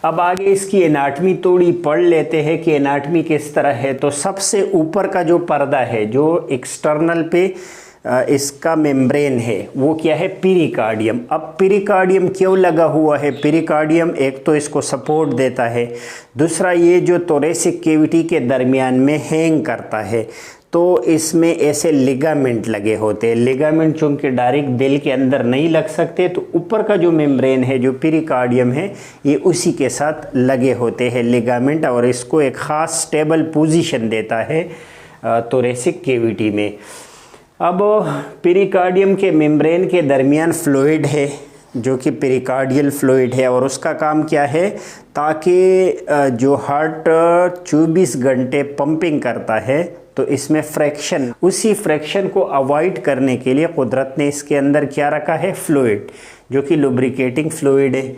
अब आगे इसकी एनाटमी थोड़ी पढ़ लेते हैं कि एनाटमी किस तरह है। तो सबसे ऊपर का जो पर्दा है, जो एक्सटर्नल पे इसका मेम्ब्रेन है, वो क्या है, पीरिकार्डियम। अब पीरिकार्डियम क्यों लगा हुआ है? पीरिकार्डियम एक तो इसको सपोर्ट देता है, दूसरा ये जो थोरेसिक कैविटी के दरमियान में हैंग करता है, तो इसमें ऐसे लिगामेंट लगे होते हैं। लिगामेंट चूँकि डायरेक्ट दिल के अंदर नहीं लग सकते, तो ऊपर का जो मेम्ब्रेन है, जो पीरिकार्डियम है, ये उसी के साथ लगे होते हैं लिगामेंट, और इसको एक ख़ास स्टेबल पोजीशन देता है थोरेसिक कैविटी में। अब पीरिकार्डियम के मेम्ब्रेन के दरमियान फ्लूइड है जो कि पेरिकार्डियल फ्लूइड है, और उसका काम क्या है, ताकि जो हार्ट 24 घंटे पंपिंग करता है, तो इसमें फ्रैक्शन, उसी फ्रैक्शन को अवॉइड करने के लिए कुदरत ने इसके अंदर क्या रखा है, फ्लूइड, जो कि लुब्रिकेटिंग फ्लूइड है।